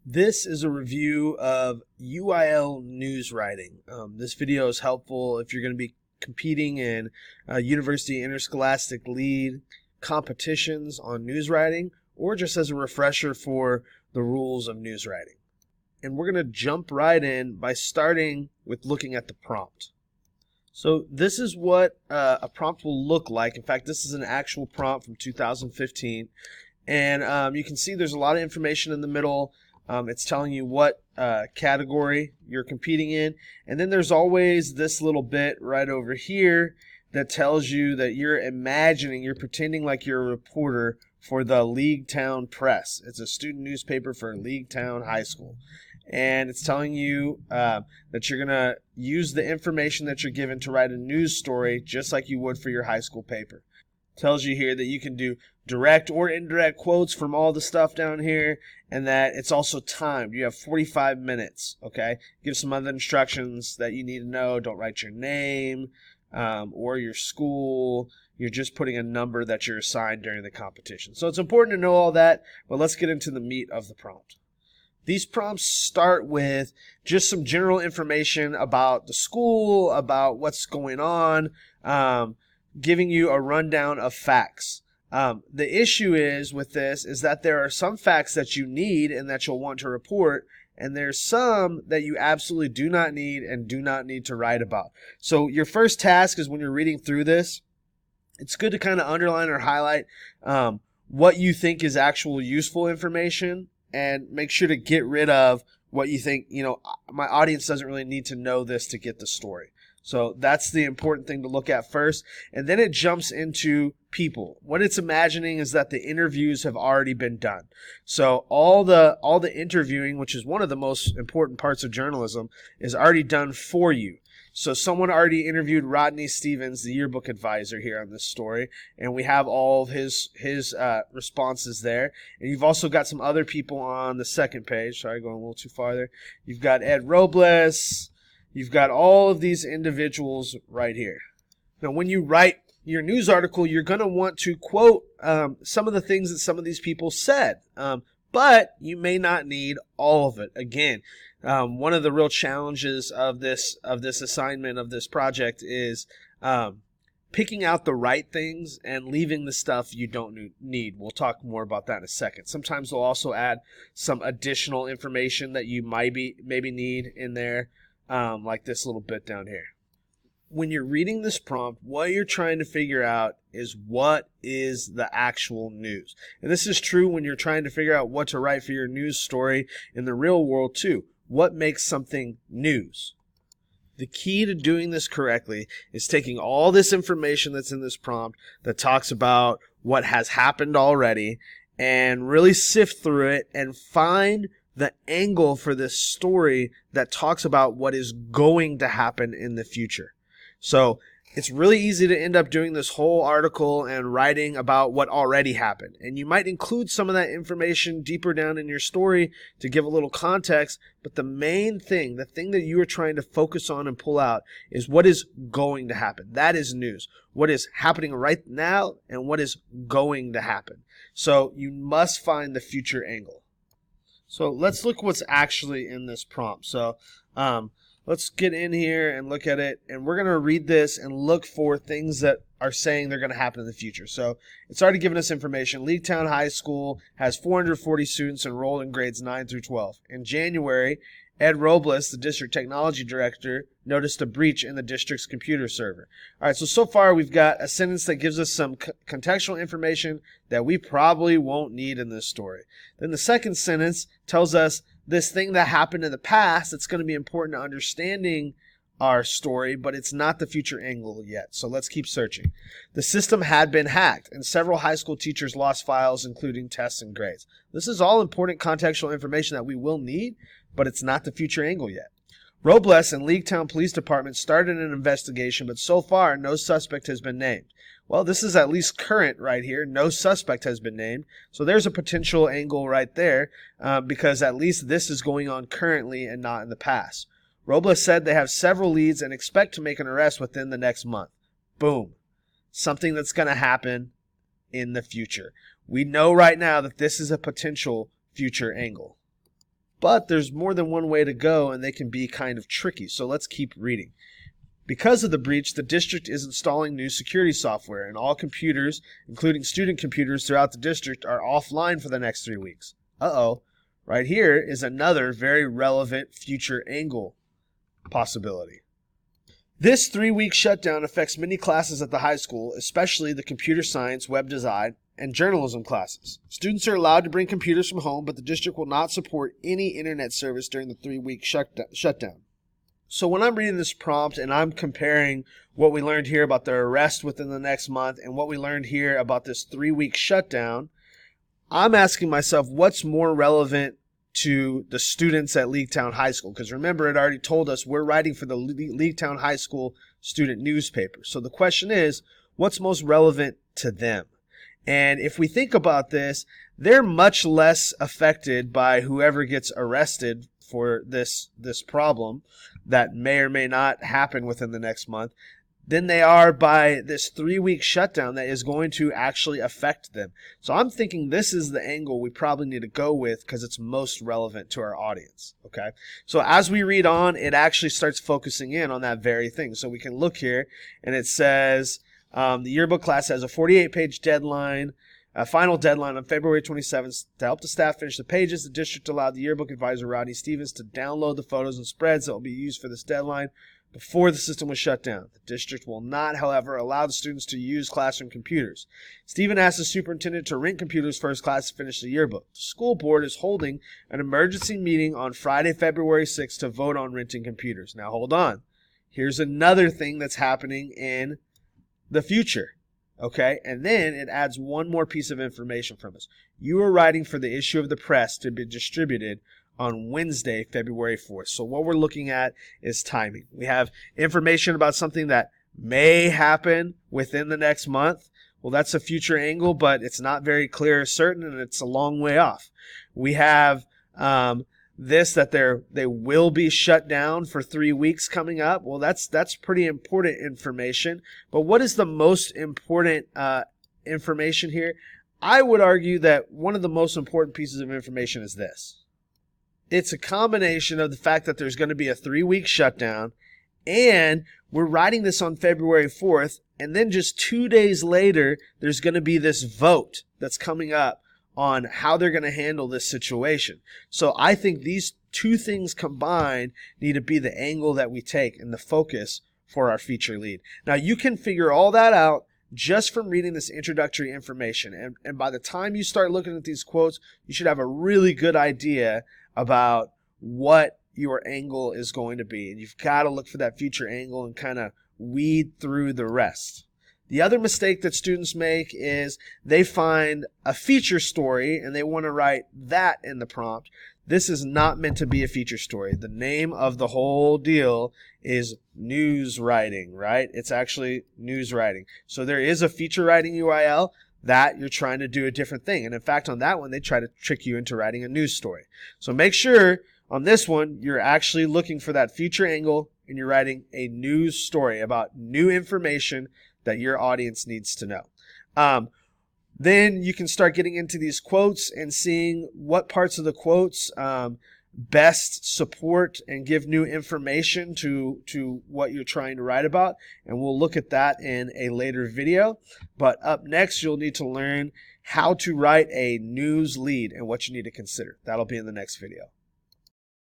This is a review of UIL News Writing. This video is helpful if you're going to be competing in University Interscholastic League competitions on news writing, or just as a refresher for the rules of news writing. And we're going to jump right in by starting with looking at the prompt. So this is what a prompt will look like. In fact, this is an actual prompt from 2015. And you can see there's a lot of information in the middle. It's telling you what category you're competing in. And then there's always this little bit right over here that tells you that you're pretending like you're a reporter for the League Town Press. It's a student newspaper for League Town High School. And it's telling you that you're going to use the information that you're given to write a news story just like you would for your high school paper. Tells you here that you can do direct or indirect quotes from all the stuff down here, and that it's also timed. You have 45 minutes, okay? Give some other instructions that you need to know. Don't write your name or your school. You're just putting a number that you're assigned during the competition. So it's important to know all that, but let's get into the meat of the prompt. These prompts start with just some general information about the school, about what's going on, giving you a rundown of facts. The issue is with this is that there are some facts that you need and that you'll want to report, and there's some that you absolutely do not need and do not need to write about. So your first task is when you're reading through this, it's good to kind of underline or highlight what you think is actual useful information, and make sure to get rid of what you think, my audience doesn't really need to know this to get the story. So that's the important thing to look at first. And then it jumps into people. What it's imagining is that the interviews have already been done. So all the interviewing, which is one of the most important parts of journalism, is already done for you. So someone already interviewed Rodney Stevens, the yearbook advisor, here on this story, and we have all of his responses there. And you've also got some other people on the second page. Sorry, going a little too far there. You've got Ed Robles. You've got all of these individuals right here. Now, when you write your news article, you're going to want to quote some of the things that some of these people said, but you may not need all of it. Again, one of the real challenges of this assignment, of this project, is picking out the right things and leaving the stuff you don't need. We'll talk more about that in a second. Sometimes they'll also add some additional information that you maybe need in there. Like this little bit down here. When you're reading this prompt, what you're trying to figure out is what is the actual news. And this is true when you're trying to figure out what to write for your news story in the real world too. What makes something news? The key to doing this correctly is taking all this information that's in this prompt that talks about what has happened already and really sift through it and find the angle for this story that talks about what is going to happen in the future. So it's really easy to end up doing this whole article and writing about what already happened. And you might include some of that information deeper down in your story to give a little context. But the main thing, the thing that you are trying to focus on and pull out, is what is going to happen. That is news. What is happening right now and what is going to happen. So you must find the future angle. So let's look what's actually in this prompt. So let's get in here and look at it. And we're going to read this and look for things that are saying they're going to happen in the future. So it's already given us information. League Town High School has 440 students enrolled in grades 9 through 12. In January, Ed Robles, the district technology director, noticed a breach in the district's computer server. All right, so far we've got a sentence that gives us some contextual information that we probably won't need in this story. Then the second sentence tells us this thing that happened in the past that's going to be important to understanding our story, but it's not the future angle yet. So let's keep searching. The system had been hacked, and several high school teachers lost files, including tests and grades. This is all important contextual information that we will need, but it's not the future angle yet. Robles and League Town Police Department started an investigation, but so far no suspect has been named. Well, this is at least current right here. No suspect has been named. So there's a potential angle right there because at least this is going on currently and not in the past. Robles said they have several leads and expect to make an arrest within the next month. Boom. Something that's going to happen in the future. We know right now that this is a potential future angle. but there's more than one way to go and they can be kind of tricky. So let's keep reading. Because of the breach, the district is installing new security software, and all computers, including student computers throughout the district, are offline for the next 3 weeks. Uh-oh. Right here is another very relevant future angle possibility. This 3-week shutdown affects many classes at the high school, especially the computer science, web design, and journalism classes. Students are allowed to bring computers from home, but the district will not support any internet service during the 3-week shutdown. So when I'm reading this prompt and I'm comparing what we learned here about the arrest within the next month and what we learned here about this 3-week shutdown, I'm asking myself, what's more relevant to the students at Leaguetown High School? Because remember, it already told us we're writing for the Leaguetown High School student newspaper. So the question is, what's most relevant to them? And if we think about this, they're much less affected by whoever gets arrested for this problem that may or may not happen within the next month than they are by this 3-week shutdown that is going to actually affect them. So I'm thinking this is the angle we probably need to go with because it's most relevant to our audience. Okay. So as we read on, it actually starts focusing in on that very thing. So we can look here and it says the yearbook class has a 48-page deadline. A final deadline on February 27th to help the staff finish the pages. The district allowed the yearbook advisor, Rodney Stevens, to download the photos and spreads that will be used for this deadline before the system was shut down. The district will not, however, allow the students to use classroom computers. Stephen asked the superintendent to rent computers for his class to finish the yearbook. The school board is holding an emergency meeting on Friday, February 6th to vote on renting computers. Now, hold on. Here's another thing that's happening in the future. Okay, and then it adds one more piece of information from us. You are writing for the issue of the press to be distributed on Wednesday, February 4th. So what we're looking at is timing. We have information about something that may happen within the next month. Well, that's a future angle, but it's not very clear or certain, and it's a long way off. We have that they will be shut down for 3 weeks coming up. Well, that's pretty important information. But what is the most important information here? I would argue that one of the most important pieces of information is this. It's a combination of the fact that there's going to be a 3-week shutdown, and we're writing this on February 4th, and then just 2 days later, there's going to be this vote that's coming up on how they're going to handle this situation. So I think these two things combined need to be the angle that we take and the focus for our feature lead. Now, you can figure all that out just from reading this introductory information. And by the time you start looking at these quotes, you should have a really good idea about what your angle is going to be. And you've got to look for that future angle and kind of weed through the rest. The other mistake that students make is they find a feature story and they want to write that in the prompt. This is not meant to be a feature story. The name of the whole deal is news writing, right? It's actually news writing. So there is a feature writing UIL that you're trying to do a different thing. And in fact, on that one, they try to trick you into writing a news story. So make sure on this one, you're actually looking for that feature angle and you're writing a news story about new information that your audience needs to know. Then you can start getting into these quotes and seeing what parts of the quotes best support and give new information to what you're trying to write about. And we'll look at that in a later video. But up next, you'll need to learn how to write a news lead and what you need to consider. That'll be in the next video.